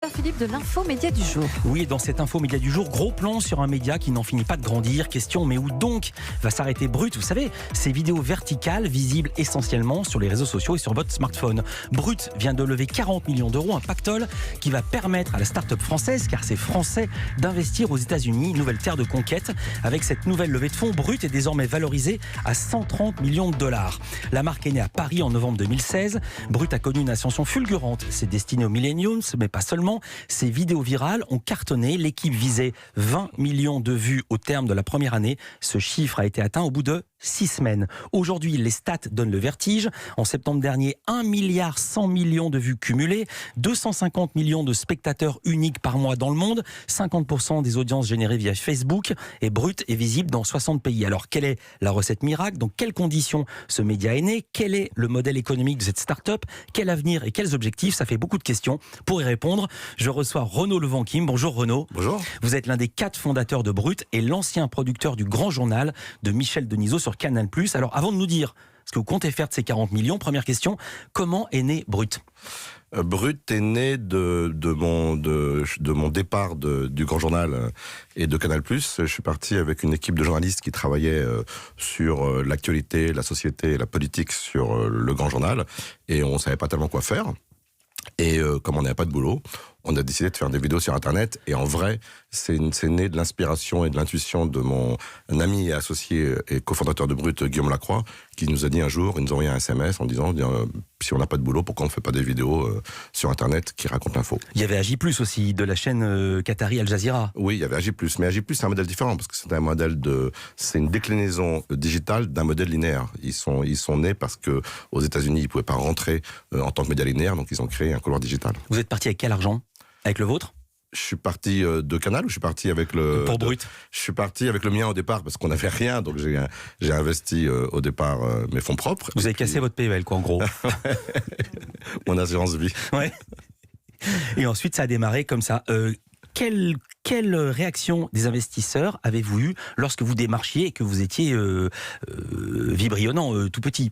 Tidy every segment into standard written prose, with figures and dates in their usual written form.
Philippe de l'info-média du jour. Oui, dans cette info-média du jour, gros plan sur un média qui n'en finit pas de grandir. Question, mais où donc va s'arrêter Brut? Vous savez, ces vidéos verticales visibles essentiellement sur les réseaux sociaux et sur votre smartphone. Brut vient de lever 40 millions d'euros, un pactole qui va permettre à la start-up française, car c'est français, d'investir aux États-Unis, nouvelle terre de conquête. Avec cette nouvelle levée de fonds, Brut est désormais valorisé à 130 millions de dollars. La marque est née à Paris en novembre 2016. Brut a connu une ascension fulgurante. C'est destiné aux millennials, mais pas seulement. Ces vidéos virales ont cartonné. L'équipe visait 20 millions de vues au terme de la première année. Ce chiffre a été atteint au bout de 6 semaines. Aujourd'hui, les stats donnent le vertige. En septembre dernier, 1,1 milliard de vues cumulées, 250 millions de spectateurs uniques par mois dans le monde, 50% des audiences générées via Facebook, et Brut est visible dans 60 pays. Alors, quelle est la recette miracle? Dans quelles conditions ce média est né? Quel est le modèle économique de cette start-up? Quel avenir et quels objectifs? Ça fait beaucoup de questions. Pour y répondre, je reçois Renaud Levanquim. Bonjour Renaud. Bonjour. Vous êtes l'un des 4 fondateurs de Brut et l'ancien producteur du Grand Journal de Michel Denisot sur Canal+. Alors, avant de nous dire ce que vous comptez faire de ces 40 millions, première question, comment est né Brut? Brut est né de mon départ du Grand Journal et de Canal+. Je suis parti avec une équipe de journalistes qui travaillait sur l'actualité, la société et la politique sur le Grand Journal. Et on ne savait pas tellement quoi faire. Et comme on n'avait pas de boulot, on a décidé de faire des vidéos sur Internet. Et en vrai, c'est né de l'inspiration et de l'intuition de mon ami et associé et cofondateur de Brut, Guillaume Lacroix, qui nous a dit un jour, il nous a envoyé un SMS en disant si on n'a pas de boulot, pourquoi on ne fait pas des vidéos sur Internet qui racontent l'info? Il y avait Agi+, aussi, de la chaîne qatari Al Jazeera. Oui, il y avait Agi+, mais Agi+, c'est un modèle différent, parce que c'est une déclinaison digitale d'un modèle linéaire. Ils sont nés parce que aux États-Unis, ils ne pouvaient pas rentrer en tant que média linéaire, donc ils ont créé un couloir digital. Vous êtes parti avec quel argent? Avec le vôtre? Je suis parti de Canal ou je suis parti avec le... Pour Brut? Je suis parti avec le mien au départ parce qu'on n'avait rien, donc j'ai investi au départ mes fonds propres. Vous avez cassé votre PEL, quoi, en gros. Mon assurance vie. Ouais. Et ensuite, ça a démarré comme ça. Quelle réaction des investisseurs avez-vous eu lorsque vous démarchiez et que vous étiez vibrionnant, tout petit?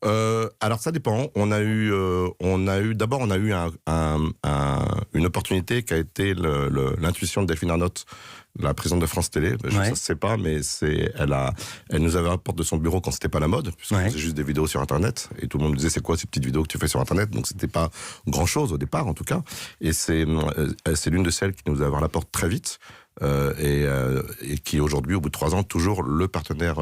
Alors ça dépend. On a eu une opportunité qui a été l'intuition de Delphine Arnault, la présidente de France Télé. Ça se sait pas, mais elle nous avait apporté de son bureau quand c'était pas la mode, puisqu'on faisait juste des vidéos sur Internet et tout le monde nous disait c'est quoi ces petites vidéos que tu fais sur Internet, donc c'était pas grand chose au départ en tout cas. Et c'est l'une de celles qui nous a apporté très vite. Et qui est aujourd'hui, au bout de 3 ans, toujours le partenaire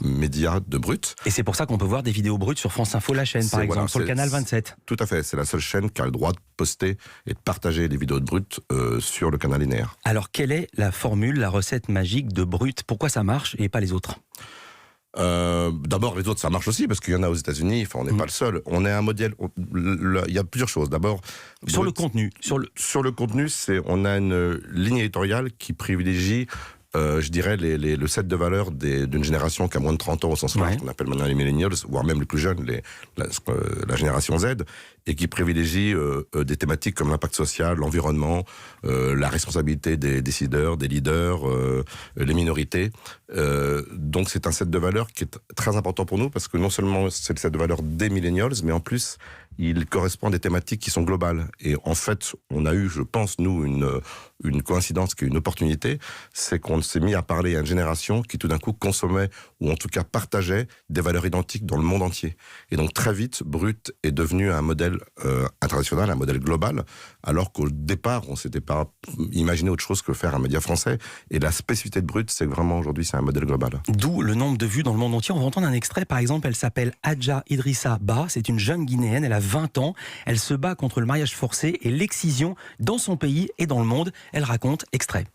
média de Brut. Et c'est pour ça qu'on peut voir des vidéos Brut sur France Info, la chaîne, par exemple, sur le canal 27. Tout à fait, c'est la seule chaîne qui a le droit de poster et de partager les vidéos de Brut sur le canal linéaire. Alors, quelle est la formule, la recette magique de Brut? Pourquoi ça marche et pas les autres? D'abord, les autres, ça marche aussi, parce qu'il y en a aux États-Unis, enfin, on n'est pas le seul. On est un modèle, il y a plusieurs choses. D'abord, sur le contenu. Sur le contenu, on a une ligne éditoriale qui privilégie, je dirais, le set de valeurs d'une génération qui a moins de 30 ans au sens large, qu'on appelle maintenant les millennials, voire même les plus jeunes, la génération Z, et qui privilégie des thématiques comme l'impact social, l'environnement, la responsabilité des décideurs, des leaders, les minorités. Donc c'est un set de valeurs qui est très important pour nous, parce que non seulement c'est le set de valeurs des millennials, mais en plus il correspond à des thématiques qui sont globales. Et en fait, on a eu, je pense, nous, une coïncidence qui est une opportunité, c'est qu'on s'est mis à parler à une génération qui tout d'un coup consommait, ou en tout cas partageait, des valeurs identiques dans le monde entier. Et donc très vite, Brut est devenu un modèle international, un modèle global, alors qu'au départ, on ne s'était pas imaginé autre chose que faire un média français. Et la spécificité de Brut, c'est que vraiment aujourd'hui, c'est un modèle global. D'où le nombre de vues dans le monde entier. On va entendre un extrait, par exemple, elle s'appelle Adja Idrissa Ba, c'est une jeune Guinéenne, elle a 20 ans, elle se bat contre le mariage forcé et l'excision dans son pays et dans le monde. Elle raconte, extrait.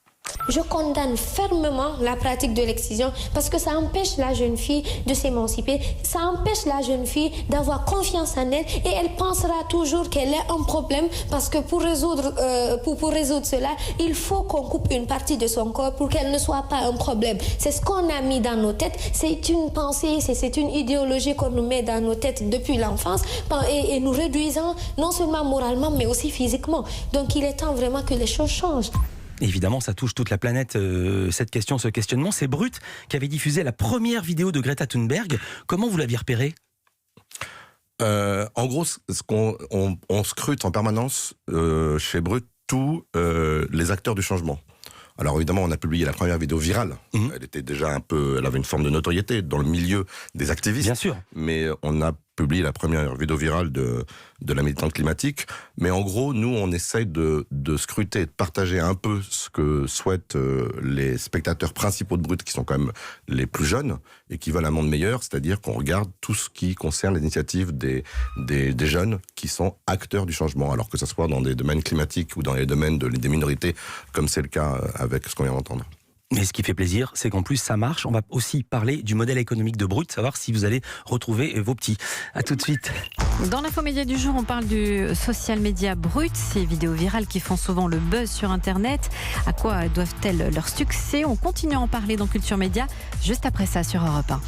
Je condamne fermement la pratique de l'excision parce que ça empêche la jeune fille de s'émanciper, ça empêche la jeune fille d'avoir confiance en elle et elle pensera toujours qu'elle est un problème parce que pour résoudre cela, il faut qu'on coupe une partie de son corps pour qu'elle ne soit pas un problème. C'est ce qu'on a mis dans nos têtes, c'est une pensée, c'est une idéologie qu'on nous met dans nos têtes depuis l'enfance et nous réduisant non seulement moralement mais aussi physiquement. Donc il est temps vraiment que les choses changent. Évidemment, ça touche toute la planète, cette question, ce questionnement. C'est Brut qui avait diffusé la première vidéo de Greta Thunberg. Comment vous l'aviez repérée? En gros, on scrute en permanence chez Brut tous les acteurs du changement. Alors évidemment, on a publié la première vidéo virale. Elle était déjà elle avait une forme de notoriété dans le milieu des activistes. Bien sûr. Mais on a publié la première vidéo virale de la militante climatique. Mais en gros, nous, on essaye de scruter, de partager un peu ce que souhaitent les spectateurs principaux de Brut, qui sont quand même les plus jeunes et qui veulent un monde meilleur. C'est-à-dire qu'on regarde tout ce qui concerne les initiatives des jeunes qui sont acteurs du changement. Alors que ce soit dans des domaines climatiques ou dans les domaines des minorités, comme c'est le cas avec ce qu'on vient d'entendre. Mais ce qui fait plaisir, c'est qu'en plus ça marche. On va aussi parler du modèle économique de Brut, savoir si vous allez retrouver vos petits. À tout de suite. Dans l'infomédia du jour, on parle du social media Brut, ces vidéos virales qui font souvent le buzz sur Internet. À quoi doivent-elles leur succès? On continue à en parler dans Culture Média, juste après ça sur Europe 1.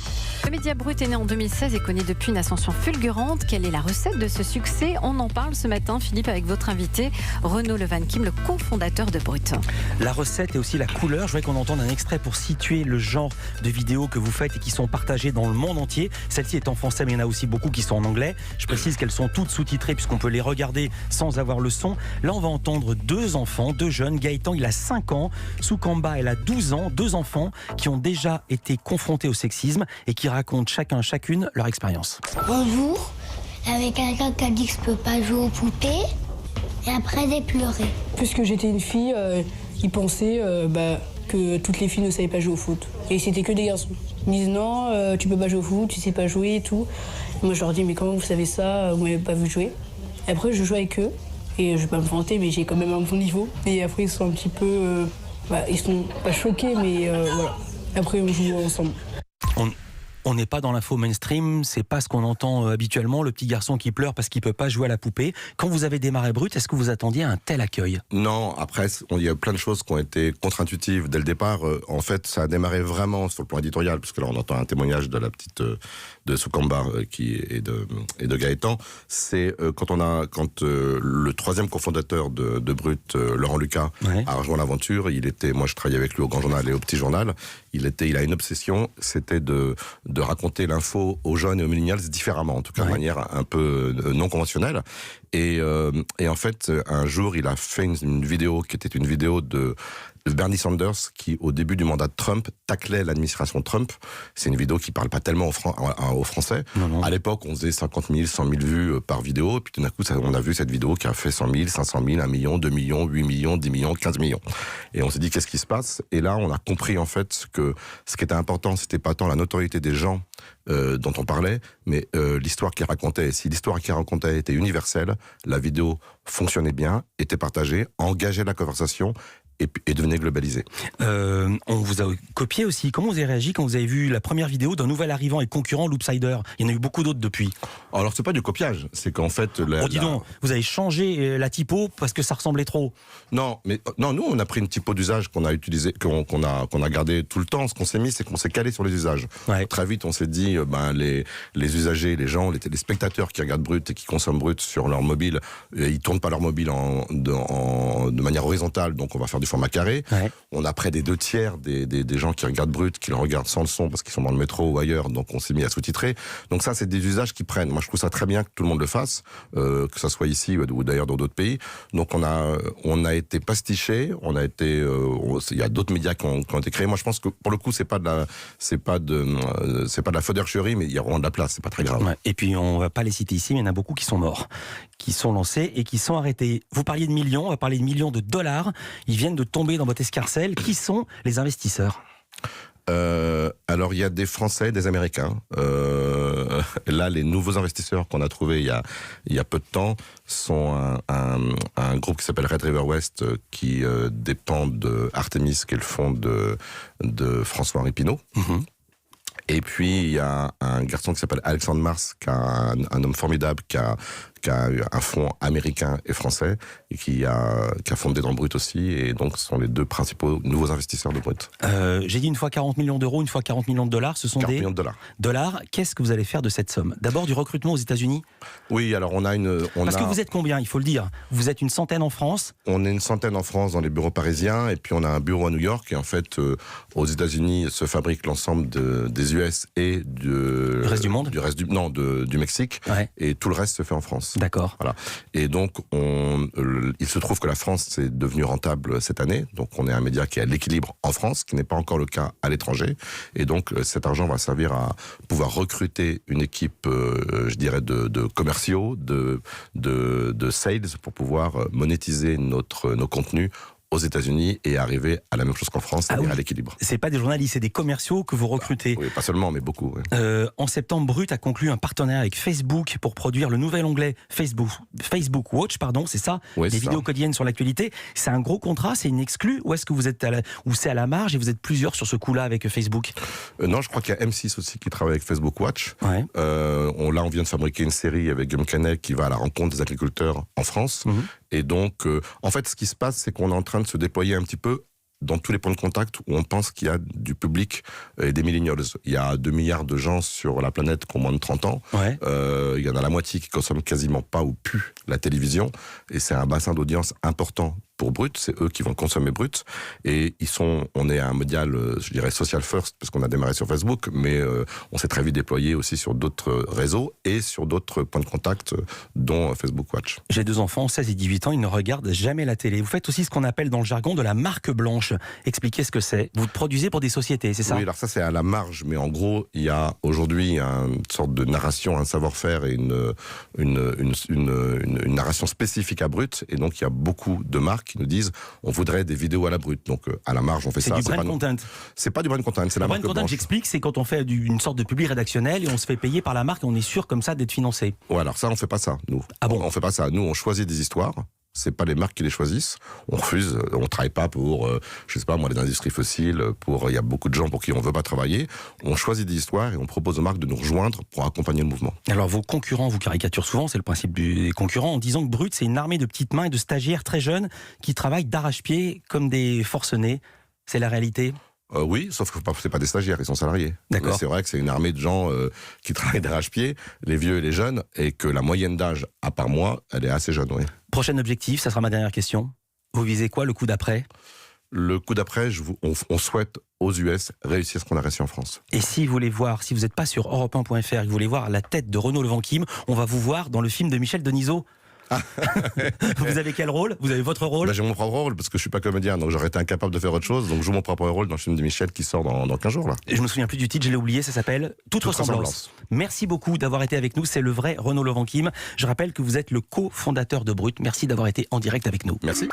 Le média Brut est né en 2016 et connaît depuis une ascension fulgurante. Quelle est la recette de ce succès? On en parle ce matin, Philippe, avec votre invité, Renaud Levankim, le cofondateur de Brut. La recette et aussi la couleur. Je voudrais qu'on entende un extrait pour situer le genre de vidéos que vous faites et qui sont partagées dans le monde entier. Celle-ci est en français, mais il y en a aussi beaucoup qui sont en anglais. Je précise qu'elles sont toutes sous-titrées puisqu'on peut les regarder sans avoir le son. Là, on va entendre deux enfants, deux jeunes. Gaëtan, il a 5 ans. Soukamba, elle a 12 ans. Deux enfants qui ont déjà été confrontés au sexisme et qui racontent chacune leur expérience. Bonjour, j'avais quelqu'un qui a dit que je peux pas jouer aux poupées et après j'ai pleuré. Puisque j'étais une fille qui pensait que toutes les filles ne savaient pas jouer au foot. Et c'était que des garçons. Ils me disent non, tu peux pas jouer au foot, tu sais pas jouer et tout. Et moi je leur dis mais comment vous savez ça, vous m'avez pas vu jouer. Et après je joue avec eux et je vais pas me vanter mais j'ai quand même un bon niveau. Et après ils sont un petit peu, ils sont pas choqués mais voilà. Après on joue ensemble. On n'est pas dans l'info mainstream, c'est pas ce qu'on entend habituellement, le petit garçon qui pleure parce qu'il peut pas jouer à la poupée. Quand vous avez démarré Brut, est-ce que vous attendiez un tel accueil? Non, après, il y a plein de choses qui ont été contre-intuitives dès le départ. En fait, ça a démarré vraiment sur le plan éditorial, puisque là, on entend un témoignage de la petite de Soukamba et de Gaëtan. C'est quand le troisième cofondateur de Brut, Laurent Lucas, a rejoint l'aventure. Moi, je travaillais avec lui au Grand Journal et au Petit Journal. Il a une obsession, c'était de raconter l'info aux jeunes et aux millennials différemment, en tout cas de manière un peu non conventionnelle. Et en fait, un jour, il a fait une vidéo qui était une vidéo de Bernie Sanders qui, au début du mandat de Trump, taclait l'administration Trump. C'est une vidéo qui parle pas tellement aux Français. Non. À l'époque, on faisait 50 000, 100 000 vues par vidéo. Et puis tout d'un coup, on a vu cette vidéo qui a fait 100 000, 500 000, 1 million, 2 millions, 8 millions, 10 millions, 15 millions. Et on s'est dit, qu'est-ce qui se passe? Et là, on a compris en fait que ce qui était important, c'était pas tant la notoriété des gens dont on parlait, mais l'histoire qu'il racontait. Et si l'histoire qu'il racontait était universelle, la vidéo fonctionnait bien, était partagée, engageait la conversation et devenait globalisée. On vous a copié aussi. Comment vous avez réagi quand vous avez vu la première vidéo d'un nouvel arrivant et concurrent, Loopsider? Il y en a eu beaucoup d'autres depuis. Alors c'est pas du copiage, c'est qu'en fait... dis donc, vous avez changé la typo parce que ça ressemblait trop. Non, nous on a pris une typo d'usage qu'on a utilisé, qu'on a gardé tout le temps. Ce qu'on s'est mis, c'est qu'on s'est calé sur les usages. Très vite, on s'est dit, les usagers, les gens, les spectateurs qui regardent Brut et qui consomment Brut sur leur mobile, ils tournent pas leur mobile de manière horizontale, donc on va faire du format carré. On a près des 2/3 des gens qui regardent Brut, qui le regardent sans le son parce qu'ils sont dans le métro ou ailleurs, donc on s'est mis à sous-titrer. Donc ça, c'est des usages qui prennent. Moi, je trouve ça très bien que tout le monde le fasse, que ça soit ici ou d'ailleurs dans d'autres pays. Donc on a été pastiché, il y a d'autres médias qui ont été créés. Moi, je pense que pour le coup, c'est pas de la faudercherie, mais il y a vraiment de la place, c'est pas très grave. Et puis on va pas les citer ici, mais il y en a beaucoup qui sont morts, qui sont lancés et qui sont arrêtés. Vous parliez de millions, on va parler de millions de dollars. Ils viennent de tomber dans votre escarcelle. Qui sont les investisseurs? Alors il y a des Français, des Américains. Là, les nouveaux investisseurs qu'on a trouvés il y a peu de temps sont un groupe qui s'appelle Red River West, qui dépend de Artemis, qui est le fonds de François-Henri Pinault. Et puis il y a un garçon qui s'appelle Alexandre Mars, qui a un homme formidable, qui a un fonds américain et français, et qui a fondé dans Brut aussi, et donc ce sont les deux principaux nouveaux investisseurs de Brut. J'ai dit une fois 40 millions d'euros, une fois 40 millions de dollars, ce sont 40 des millions de dollars. Qu'est-ce que vous allez faire de cette somme? D'abord du recrutement aux États-Unis? Oui, alors Parce que vous êtes combien, il faut le dire? Vous êtes une centaine en France? On est une centaine en France dans les bureaux parisiens, et puis on a un bureau à New York, et en fait, aux États-Unis se fabrique l'ensemble des US et le reste du monde? Du Mexique, et tout le reste se fait en France. France. D'accord. Voilà. Et donc, il se trouve que la France c'est devenu rentable cette année. Donc, on est un média qui est à l'équilibre en France, ce qui n'est pas encore le cas à l'étranger. Et donc, cet argent va servir à pouvoir recruter une équipe, je dirais, de commerciaux, de sales, pour pouvoir monétiser nos contenus aux États-Unis et arriver à la même chose qu'en France, c'est-à-dire à l'équilibre. C'est pas des journalistes, c'est des commerciaux que vous recrutez. Oui, pas seulement, mais beaucoup. Oui. En septembre, Brut a conclu un partenariat avec Facebook pour produire le nouvel onglet Facebook Watch, c'est ça, oui, des vidéos quotidiennes sur l'actualité. C'est un gros contrat, c'est une exclue, ou est-ce que vous êtes ou c'est à la marge et vous êtes plusieurs sur ce coup-là avec Facebook? Non, je crois qu'il y a M6 aussi qui travaille avec Facebook Watch. Ouais. On vient de fabriquer une série avec Guillaume Canet qui va à la rencontre des agriculteurs en France. Et donc, en fait, ce qui se passe, c'est qu'on est en train de se déployer un petit peu dans tous les points de contact où on pense qu'il y a du public et des millennials. Il y a 2 milliards de gens sur la planète qui ont moins de 30 ans. Ouais. Il y en a la moitié qui consomment quasiment pas ou plus la télévision. Et c'est un bassin d'audience important pour Brut, c'est eux qui vont consommer Brut, et on est un média, je dirais social first, parce qu'on a démarré sur Facebook, mais on s'est très vite déployé aussi sur d'autres réseaux et sur d'autres points de contact, dont Facebook Watch. J'ai 2 enfants, 16 et 18 ans, ils ne regardent jamais la télé. Vous faites aussi ce qu'on appelle dans le jargon de la marque blanche. Expliquez ce que c'est. Vous produisez pour des sociétés, c'est ça? Oui, alors ça c'est à la marge, mais en gros, il y a aujourd'hui une sorte de narration, un savoir-faire et une narration spécifique à Brut, et donc il y a beaucoup de marques qui nous disent on voudrait des vidéos à la brute. Donc à la marge on fait ça. C'est du brand content. C'est pas du brand content, c'est la marque blanche. Brand content, j'explique, c'est quand on fait une sorte de publi rédactionnel et on se fait payer par la marque et on est sûr comme ça d'être financé. Ouais, alors ça on fait pas ça nous. Ah bon? On fait pas ça. Nous on choisit des histoires. C'est pas les marques qui les choisissent. On refuse. On travaille pas pour, je sais pas moi, les industries fossiles. Il y a beaucoup de gens pour qui on veut pas travailler. On choisit des histoires et on propose aux marques de nous rejoindre pour accompagner le mouvement. Alors vos concurrents vous caricaturent souvent, c'est le principe des concurrents, en disant que Brut c'est une armée de petites mains et de stagiaires très jeunes qui travaillent d'arrache-pied comme des forcenés. C'est la réalité? Oui, sauf que c'est pas des stagiaires, ils sont salariés. D'accord. Mais c'est vrai que c'est une armée de gens qui travaillent d'arrache-pied, les vieux et les jeunes, et que la moyenne d'âge, à part moi, elle est assez jeune, oui. Prochain objectif, ça sera ma dernière question. Vous visez quoi, le coup d'après? Le coup d'après, on souhaite aux US réussir ce qu'on a réussi en France. Et si vous voulez voir, si vous n'êtes pas sur Europe1.fr et que vous voulez voir la tête de Renaud Levanquim, on va vous voir dans le film de Michel Denisot. Ah. Vous avez quel rôle? Vous avez votre rôle? J'ai mon propre rôle parce que je suis pas comédien, donc j'aurais été incapable de faire autre chose. Donc je joue mon propre rôle dans le film de Michel qui sort dans 15 jours là. Et je me souviens plus du titre, je l'ai oublié, ça s'appelle Toute ressemblance. Merci beaucoup d'avoir été avec nous, c'est le vrai Renaud Levanquim. Je rappelle que vous êtes le cofondateur de Brut. Merci d'avoir été en direct avec nous. Merci.